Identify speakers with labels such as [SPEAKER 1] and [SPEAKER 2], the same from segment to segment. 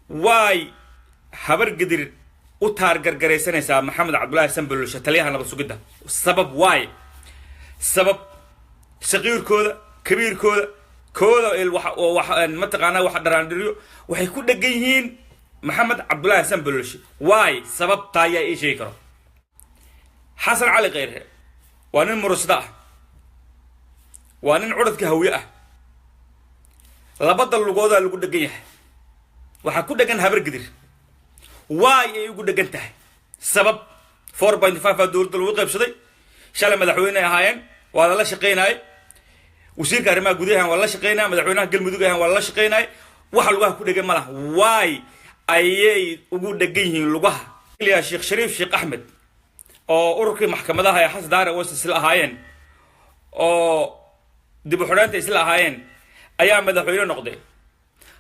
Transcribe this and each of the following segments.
[SPEAKER 1] واي habar gidir u taargargaraysanaysaa maxamed cabdullaahi sanbalulshe taliyaha nabad sugidda sabab waay sabab saqiirkooda kabiirkooda kooda mataqaanaa waxa dharaandhiriyo waxay ku dhagan yihiin maxamed cabdullaahi sanbalulshe waay sababta ayaa ii sheegi karo xasan cali khayre waa nin murusda ah waa nin cudadka hawiye ah labada lugoodaa lagu dhagan yahay waxaa ku dhagan habar gidir واي يقول دقنته سبب 4.5 دولار الوقف صدي شال مدحوينا هاين ولا لا شقينا وسير كريمة جوديها ولا شقينا مدحوينا قل مدوجها ولا شقينا وحلوها كل دقن ماله واي أيه يقول دقيه لوجها يا شيخ شريف شيخ أحمد أو أركي محكمة ده هي حس دار وسط هاين أو دي بحرانة سلا هاين أيام مدحوينا نقدي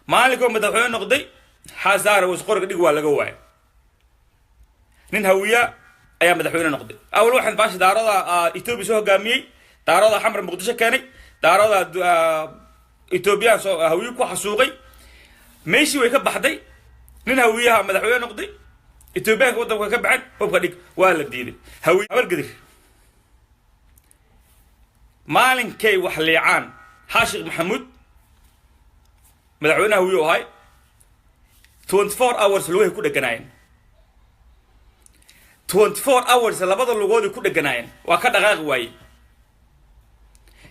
[SPEAKER 1] مالكم مدحوينا نقدي حازار وسقور قد يقول لجواه نين هوية أيام مدحونا نقدي أول واحد باش دارضة إثيوبيا سو جامي دارضة حمر مقدسة كاني دارضة إثيوبيا سو هوية كو حسوقي ماشي ويكب بحدي نين هوية مدحونا نقدي إثيوبيا كو ده كب بعد هو قديك ولا جديد هوية أول قدر مالن كي وحليعان حاشق محمود مدحونا هوية هاي 24 hours لوه كده جناين 24 hours لبضل لوجودي كده جناين وكذا غاغ واي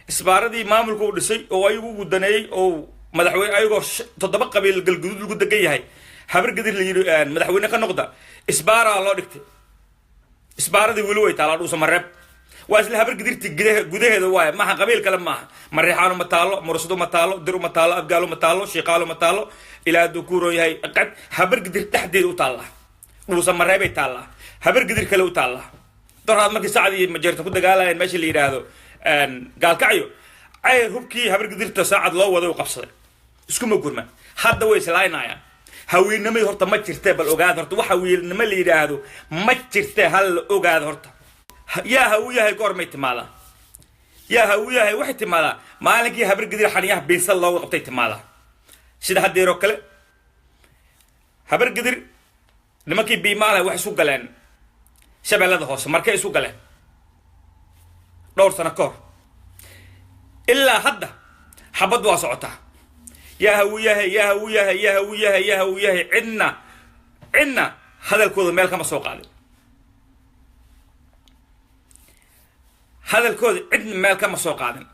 [SPEAKER 1] إسباردي مامل كود شيء أو أيوه قدناي أو مدحوين أيوه تطبق قبل الجلود الجود جاي هاي حبر قدر اللي مدحوينه كان نقطة إسبارة الله دكتور إسباردي ولوي تعالى روس مرب وأصل حبر قدر تجده جده هذا واي ما قبيل كلام ما مريحانو متالو مرصدو متالو درو متالو أبقالو متالو شيقالو متالو إلى دكورو يهاي قد حبر قدر تحديد وطالع روس مرب يطالع حبر قدر كله وطالع دور هذا ما كساعد مجرد كده قال إن ماشي اللي يراهدو قال كعيو عير هبكي حبر قدر تساعد الله وذو قبصه اسكو مقول ما حد ويس لاينايا هوي نمي هرت ما ترتاه بالأوقات هرت وحوي نمي اللي يراهدو ما ترتاه هالأوقات هرت يا هوية هاي قرمت مالا يا هوية هاي وحدت مالا مالك يا حبر قدر حنياه بينسى الله وقبتيت مالا شد حد يروكله حبر قدر لما كي بيماله واحد سوق لين شبه هذا هوس مركز سوق لين دور سنة كور إلا حدا حبض واسعته يا هوية يا هوية يا هوية يا هوية عنا هذا الكود مالك ما سوق عليه هذا الكود عندنا مالك ما سوق عليه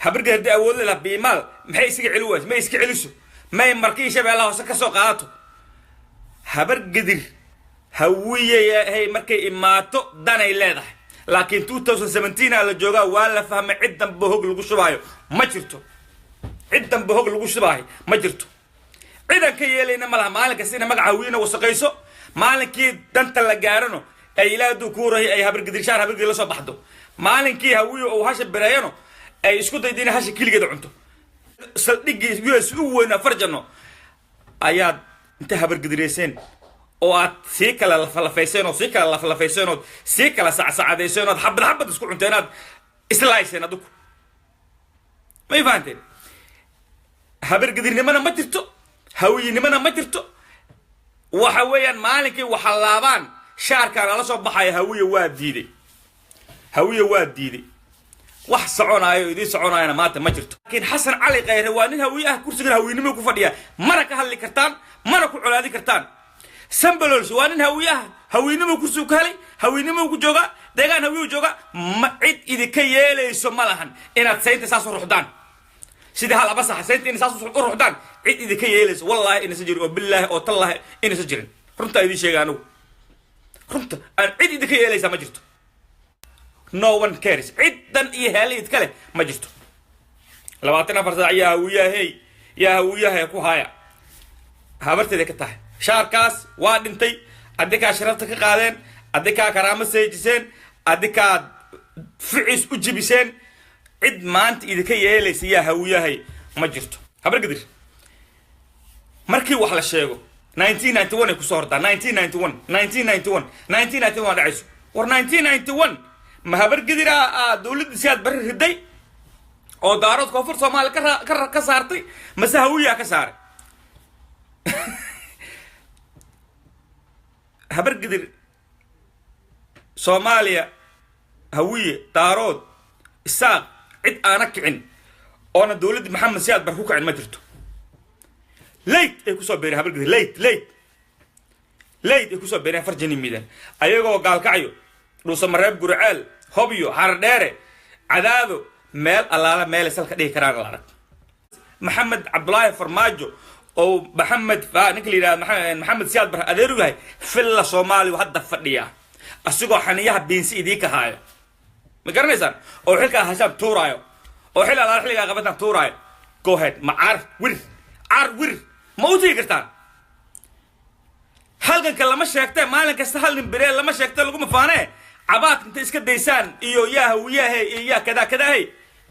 [SPEAKER 1] حبر قدر أول له بيمال ما يسقي علوه ما يسقي علوسه ما يمركي شبه الله وسك سوقاته حبر قدر هوية هي مركي إماتو دانا إلى لكن 2017 على الجوجا ولا فهم عدا بهوج لقشبايو ما جرتو عدا بهوج لقشباي ما جرتو عدا كيالينا مالها مالك سينا مقعوينا وسقيسو مالكي دنت لجارنو أي لا دكورة أي حبر قدر شهر حبر قدر لسه بحدو مالكي هوية أو هاش برايانو أي اسكت يدينا هاش كيل كده عنده صدق يسوينا فرجنا أياد أنت حبر قدر يسين oo سيكلا الفلافيسينو سيكلا الفلافيسينو سيكلا سعديسينو حبة تسكون عندنا إسلايسين هذوك ما يفهمتين حبر قدر نمنا ما ترتو هوي نمنا ما ترتو وحويا مالكي وحلابان شعر كان على صوب بحي هوي واد ديدي wax soconayo idin soconayna maanta ma jirto laakiin xasan cali khayre waa nin hawiyaha kursiga haweenimo ku fadhiya mana ka hadli kartaan mana ku culaadi kartaan sanbalolshe waa nin haweenimo kursiga ku helay haweenimo ku jooga deegaan hawiyo jooga ma cid idinka yeelayso ma lahan inaad saynta saas u ruxdaan sida hal abasax saynta in saas u ruxdaan cid idinka yeelayso wallahi in sajir oo billahi oo tallahi in sajirin runta idin sheegaano runta aan cid idinka yeelaysa ma jirto no one cares عدًا إيهالي يتكلم ما جرتو لبعتنا فرصة يا هوية كو هايا هابرت ذيك التاه شاركاس واد انتي أديكا شرفتك قادين أديكا كرامة سيجسين أديكا فعس أجيبسين عد ما أنت إذا كي يليس يا هوية ما جرتو هابر قدر مركي وحلا الشيغو 1991 يكو صورتا 1991 عيسو ور 1991 ما هبر قدر دولة سياد بر هدي أو دارات كفر صومال كسارتي مسا هوية كسار habar gidir Soomaaliya hawiye daarood isaaq cid aana kicin oona dawladda maxamed siyaad bar ku kicin ma jirto late ay ku soo beereen habar gidir late ay ku soo beereen farjani midan ayagoo gaalkacyo dhuusa mareeb gurceel hobyo hardheere cadaado meel allaala meel salka dhigi karaan la arag maxamed cabdullaahi farmaajo oo maxamed ninka la yiraahdo maxamed siyaad bar adeeru yahay filla Soomaaliya hadda fadhiya asigoo xaniyaha beensi idii ka haayo ma garanaysaan oo xilka hasab tuuraayo oo xil allaala xilliga qabatan tuuraayo go ahead ma arf wir ma u tigi kartaan halkan lama sheegtay maalin kasta hal nin bireel lama sheegtay lagu mafaanee cabaad inta iska daysaan iyo yaa hawiyaha iyo kada hay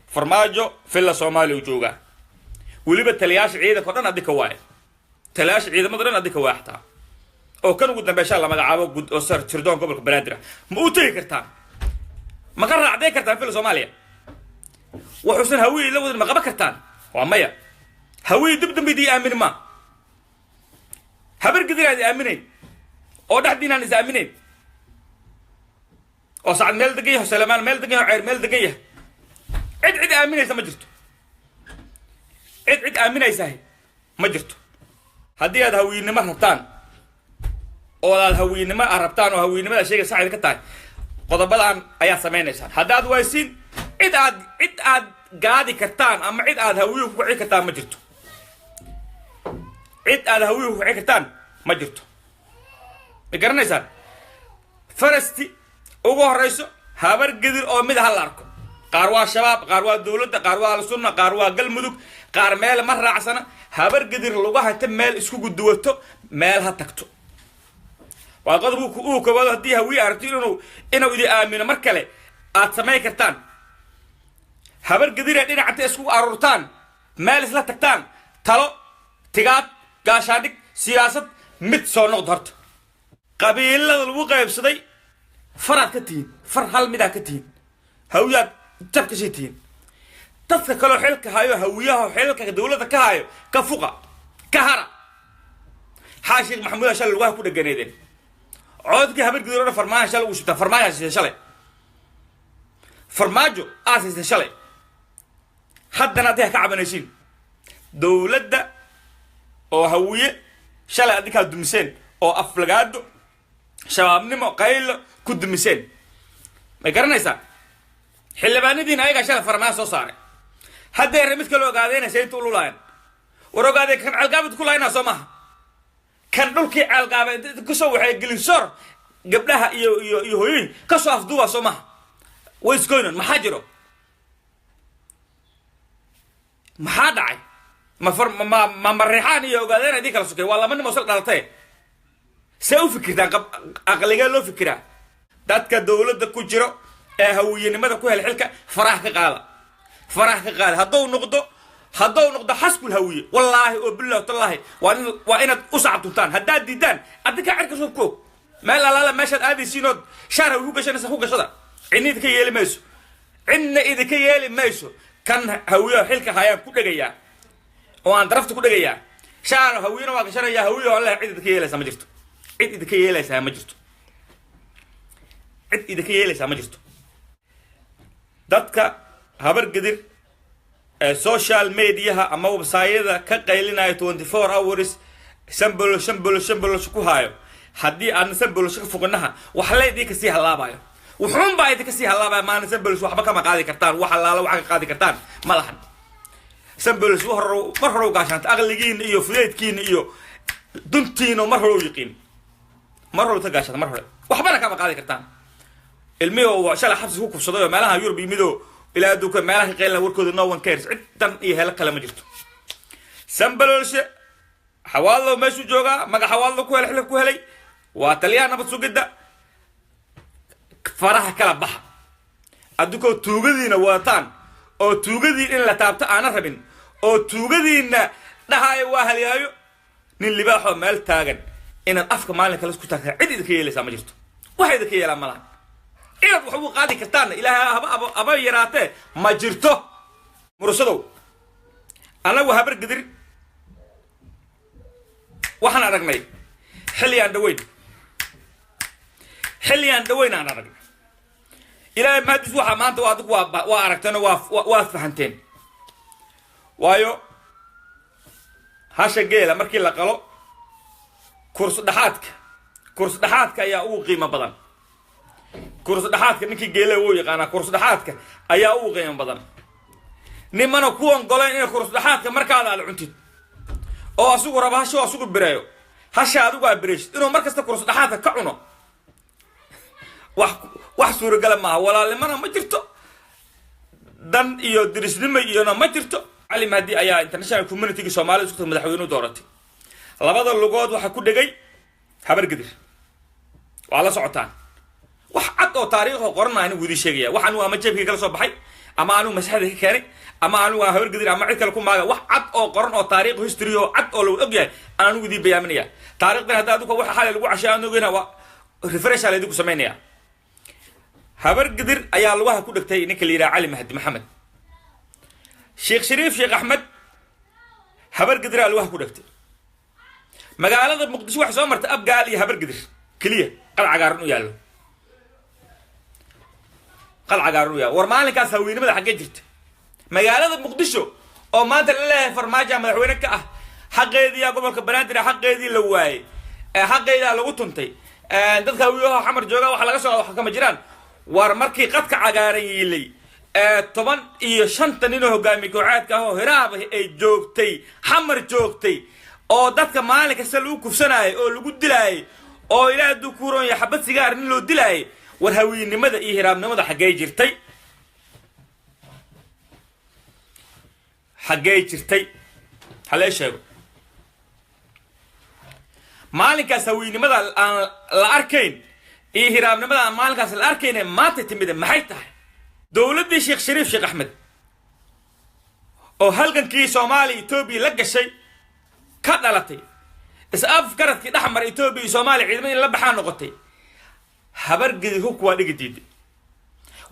[SPEAKER 1] farmaajo filla Soomaaliya jooga waliba taliyaasha ciidanka dhan adika waay taliyaasha ciidamada dhan adika waaxta oo kan ugu dambeysha la magacaabo gud oo sar tirdoon gobolka Banaadir ma u tagi kartaan ma ka raacday kartaan filla Soomaaliya wuxuusan hawiye la wada ma qaba kartaan waa maya hawiye dib dambidii aamin ma habar gidir aaminay oo dhaxdiinaan is aaminay oo saad meel degay Salmaan meel degay ceer meel degay cid aaminaysa ma jirto cid aaminaysa ma jirto haddii aad hawiinimo rabtaan oo aad hawiinimo rabtaan oo hawiinimada sheega saacid ka tahay qodobadan ayaa sameynaysaa haddaad waysiin cid aad gaadi kartaan ama cid aad hawiyo ku kici kartaan ma jirto cid aad hawiyo ku kici kartaan ma jirto ma garanaysaan farasti ugu horeyso habar gidir oo mid hal arko qaar waa shabaab qaar waa dawladda qaar waa sunna qaar waa galmudug qaar meel ma raacsana habar gidir lagu hata meel isku guduwato meel ha tagto waa qodobku uu koobaad hadii hawiye aragti inuu idin aamino mar kale aad sameey kartaan habar gidir dhinaca isku arurtaan meel isla tagtaan talo tigaad gaashaadhig siyaasad mid soo noqdo horta qabiilada lagu qaybsaday فرات كتين هل مدا كتين هويات تبكي شيتين dadka kale xilka hayo hawiyaha xilka dawladda ka hayo ka fuqa ka hara xaashir maxamuud shal wax ku dhaganayeen coodkii habar gidiroona farmaajo shal uu shita farmaajo shalay farmaajo aasay shalay haddana aad ka cabanaysiin dawladda oo hawiye shalay adika dumiseen oo aflagaado shabaabnimo qayl ku dumiseen ma garanaysaa xilbaanadiina ayaga shalay farmaajo soo saaray hadda mid kale ogaadeen saytu lulayn warogaade kan algaabad ku laayna Soomaha kan dhulkii algaabad ku soo waxay gelin sor gabdhaha iyo hooyin ka soo afduwa Soomaha way iskoonan ma xajiro ma dhacay ma marixaan iyo ogaadeen adii kala sokay waa lama nimo sal dhalatay سوف فكرة أقلقة لو فكرة داتك دولة كو جرو هوية نمدا كو هالحلقة فراح كقال هدو نقضة حسب الهوية والله وبالله والله وإن أصعب تلتان هداد ديدان أدك عرك سوكو ما لا ماشاد هذه سينود شارع وهوكا شانا سهوكا شدا عيني إذا كي يالي ميسو عيني إذا كي يالي ميسو كان هوية حلقة هايان كو دقيا وان درفت كو دقيا شارع هوية نواك شارع يا هوية والله عيد كي يالي سامجرتو cid idinka yeelaysaa ma jirto dadka habar gidir social mediaha ama website-yada ka qaylinaya 24 hours sambol ku haayo hadii aan sambol ka foganaha wax la idinka sii halaabayo wuxuun baa idinka sii halaabaya maan sambol waxba kama qaadi kartaan wax alaala wax ka qaadi kartaan ma lahan sambol mar hore gaashanta aqligiin iyo fuleedkiin iyo duntiino mar hore yiqiin مرة تجاشت مرة وحبنا كم قاعد كرتان الميو وشال حبس هو كفصدوا مالها يوربي ميدو إلى دوك مالها قيل وركود no one cares عدًا إيه هلا كلام جرت سامبلوش حوالله ماشو جوجا ما حوالله كوهل حلف كوهلي واتليانا بتسوق ده فرح كلا بحر أدوكو توجدين واتان أو توجدين إن لا تابت أنا ربين أو توجدين نهاية واهل يايو نلباحه مال تاجن إن الأفكار مالك كلا سكوتها عدي ذكية لسه ما جرت واحد ذكية لما لا إيه بحبو قاضي كرتان إلى أبا يراته ما جرته مرصدو أنا وهبر قدر وحنا رقمي حلي عند وين xilliyan dhaweyna aan aragno ilaahay maadis waxa maanta waa aragtana waa fahanteen waayo hasha geela markii la qalo kursi dhaxaadka ayaa ugu qiimo badan kursi dhaxaadka ninkii geela uu yaqaana kursi dhaxaadka ayaa ugu qiimo badan nimana kuwan goleen in kursi dhaxaadka markaad aad cuntid oo asugu raba hasho asugu bireeyo hasha adigu aad bireeysid inuu markasta kursi dhaxaadka ka cuno wax suuragal ma aha walaalnimana ma jirto dan iyo dirisnimo iyona ma jirto cali mahdi ayaa international community Soomaaliya isku madaxweynuhu dooratay labada lugood waxa ku dhigay habar gadir waa la socotaan wax cad oo taariikh qoran aan wadi sheegaya waxaan waa ma jeebkii kala soo baxay ama aanu masaxda ka keenay ama aanu waa habar gadir ama cid kale ku maaga wax cad oo qoran oo taariikh history oo cad oo loo ogyahay aanu wadi bayaaminaya taariikhdan hadda adigu wax xal lagu cashaan ogeena waa refresh la idinku sameynaya habar gadir ayaa lugaha ku dhigtay ninka la yiraahdo cali mahdi maxamed sheekh shariif sheekh axmed habar gadir ayaa lugaha ku dhigtay magaalada muqdisho wax soo martay abgaal iyo habar gadir kaliya qal cagaaran u yaalo qal cagaaran u yaalo war maalinkaas haweenimada xagee jirta magaalada muqdisho oo maanta la leeyahay farmaajo madaxweyne ka ah xaqeedii gobolka banaadir xaqeedii la waayay xaqeeda lagu tuntay dadka wiilaha xamar jooga waxa laga soo wax kama jiraan war markii qadka cagaaran yiilay 15 nin oo hogaamiye kooxaadka ah oo hiraab ay joogtay xamar joogtay oo dadka maalinka sal uu kufsanay oo lagu dilay oo ilaa dukuuron ya xabad sigaar in loo dilay war haweenimada iyo hiraabnimada xagee jirtay halee sheego maalinkaas haweenimada aan la arkayn iyo hiraabnimada aan maalinkaas la arkayn maanta timid maxay tahay dawladda sheekh shariif sheekh axmed oo halgankii Soomaaliya Itoobiya la gashay ka dhalatay is-afgaradkii dhaxmar Itoobiya iyo Soomaaliya ciidamada la baxaan noqotay habar gadir ku waa dhigidid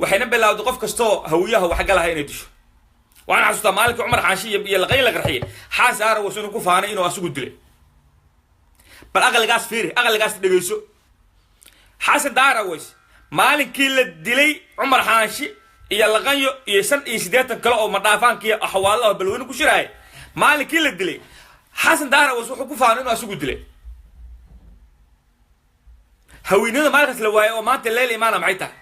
[SPEAKER 1] waxayna bilowday qof kasto hawiyaha wax galahay inay disho waxaan xasuustaa maalinka Umar Xaashi iyo la qayl qarxiye xasaar wasunu ku faanay inuu asugu dilay bal aqalgaas fiiri aqalgaas dhageyso xasan daaraways maalinkii la dilay Umar Xaashi iyo laqanyo iyo 8 kale oo madhaafaanki ahwaalaha balweyne ku shiraay maalinkii la dilay xasan daaraways wuxuu ku faanay inuu asugu dilay haweenada maalinkaas la waayay oo maanta leel imaana maxay tahay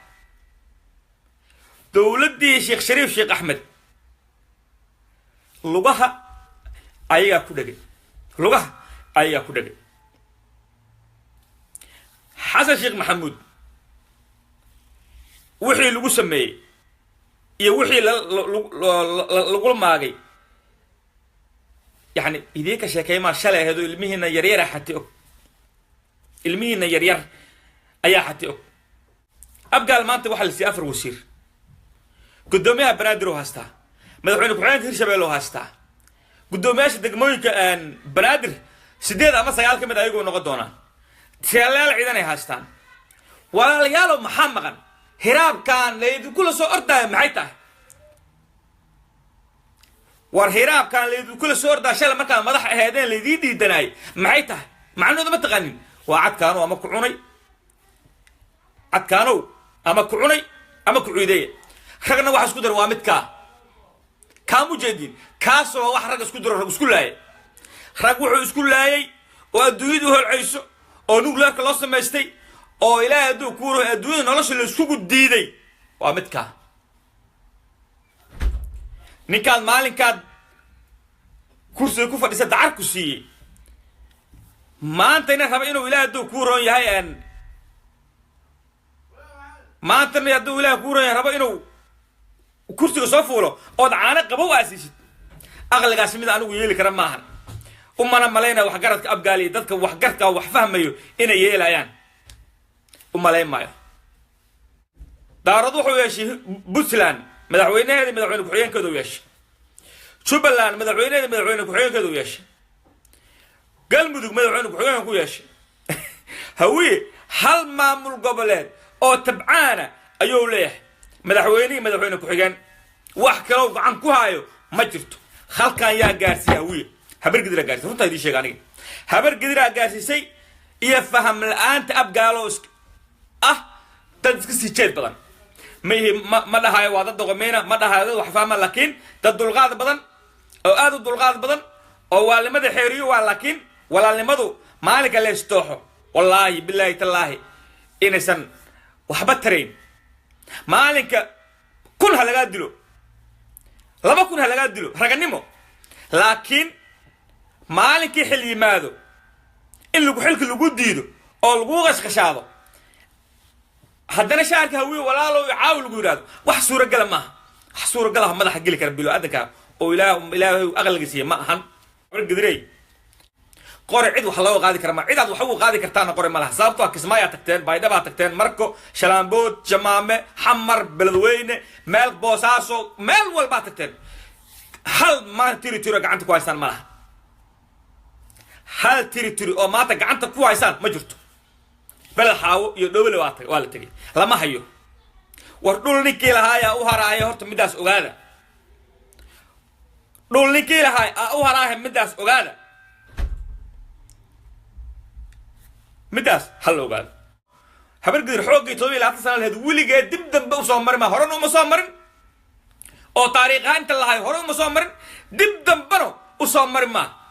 [SPEAKER 1] dawladii sheekh shariif sheekh axmed lugaha ayaga ku dhagay xasan sheekh maxamuud wixii lagu sameeyay iyo wixii lagu maagay yani idinka sheekayma shalay hado ilmihiina yaryar ayaa xati og abgaal maanta waxa la si afar wasiir gudoomiyaha banaadir oo haasta madaxweyne ku-xigeenka Hirshabeelle oo haasta gudoomiyaasha degmooyinka banaadir 8 ama 9 kamid ayagoo noqon doonaan tiyaalaal ciidan ay haastaan walaalayaal maxaa maqan hiraabkan leeyahay kula soo orday maxay tahay war hiraabkan leeyahay kula soo orday shalay markaa madax ahaydeen leedii diidanay maxay tahay macnuhu ma taqaanin waa cadkaano ama ku cunay ama ku ciiday ragna waxa isku dar waa midka kaamu jeedin kaasoo wax rag isku diro rag isku laayay rag wuxuu isku laayay oo adduunyadu holcayso oo nuglaarka loo sameystay oo ilaahay aduu kuuro adduunyada nolosha la isku diiday waa midka ninkaan maalinkaad kursiga ku fadhiisa dacar ku siiyay maanta ina raba inuu ilaahay aduu kuuro yahay maanta ma aduu ilaahay kuuro yahay raba inuu kursiga soo fuulo oo caana qabo waasiisid aqligaas mid anigu yeeli kara maahan umana malayna wax garadka abgaali dadka wax garka wax fahmayo inay yeelayaan umalaymayo daaradu wuxuu yeeshay Puntland madaxweynaheeda madaxweyne ku-xigeenkeedu yeeshay Jubaland madaxweynaheeda madaxweyne ku-xigeenkeedu yeeshay galmudug madaxweyne ku-xigeenku yeeshay hawiye hal maamul goboleed oo tabcaana ayuu leeyahay madaxweyne ku-xigeen wax kale oo gacan ku haayo ma jirto halkan yaa gaarsiya hawiye habar gidira gaarsiisay runta idin sheeg aniga habar gidira gaarsiisay iyo faham la'aanta abgaalo dad iska sii jeed badan ma dhahayo waa dad doqomeyna ma dhahayo dad wax fahma laakiin dad dulqaad badan oo aad u dulqaad badan oo waalnimada xeeriyo waa laakiin walaalnimadu maalinka la istooxo wallaahi bilaahi tallaahi inaysan waxba tarayn maalinka kun ha lagaa dilo 2,000 ha lagaa dilo raganimo laakiin maalinkii xil yimaado in xilka lagu diido oo lagu qashqashaado haddana shaarka hawiye walaalo caaw lagu yiraahdo wax suuragal ma wax suuragal ah madaxa gali kara bilo adanka oo ilaahay aqalgiisa ma ahan wargadiray qore cid wax loo qaadi kara ma cid aad wax ugu qaadi kartaan qore ma laha sababtoo kismaayaa tagteen baydhaba tagteen marko shalaambood jamaame xamar beledweyne meel boosaaso meel walba tagteen hal ma tiri gacanta ku haysan ma laha hal tiri oo maanta gacanta ku haysan ma jirto bal xaawo iyo dhowle waa la tagay lama hayo war dhul ninkii lahaaya u haraaya horta midaas ogaada dhul ninkii lahaaya u haraaya midaas ogaada midaas hal ogaada habargidir xoogii 17 sano lahayd wiligeed dib dambe u soo marin ma horan uma soo marin oo taariikhaanta lahaay hore uma soo marin dib dambano u soo marin ma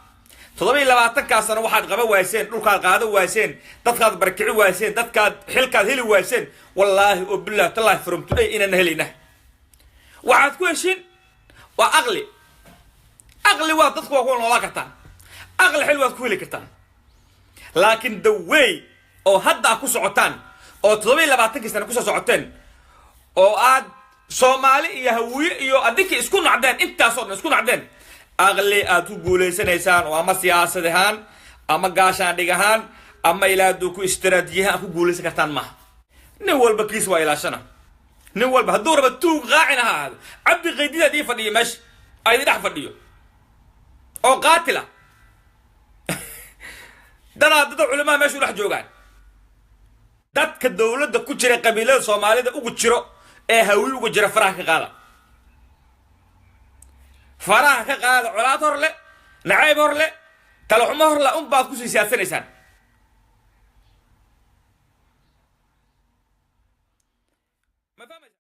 [SPEAKER 1] 17 sano waxaad qaba waaseen dhulkaad qaado waaseen dadkaad barkici waaseen dadkaad xilkaad heli waaseen wallaahi oo billaah tallaah from today inaan helina waxaad ku heshin waa aqli waa dadku waa ku noola kartaan aqli xil waad ku heli kartaan laakiin the way oo hadda ku socotaan oo 17 sano ku soo socoteen oo aad Soomaali iyo hawiye iyo adinka isku nacdeen intaas oo isku nacdeen aqli aad ku guuleysanaysaan oo ama siyaasad ahaan ama gaashaan dhigahaan ama ilaadu ku istiraatijiyaha ku guuleysan kartaan ma nin walba kiis waa ilaashana nin walba hadduu raba tuug qaacina ahaado cabdi qaydida dii fadhiyo meesha ay dhex fadhiyo oo qaatila dad culamaa meesha dhex joogaan dadka dawladda ku jira qabiilada Soomaalida ugu jiro ee hawiye ugu jira faraha ka qaada colaad horle nacayb horle talaxumo horle baad ku siyaasanaysaan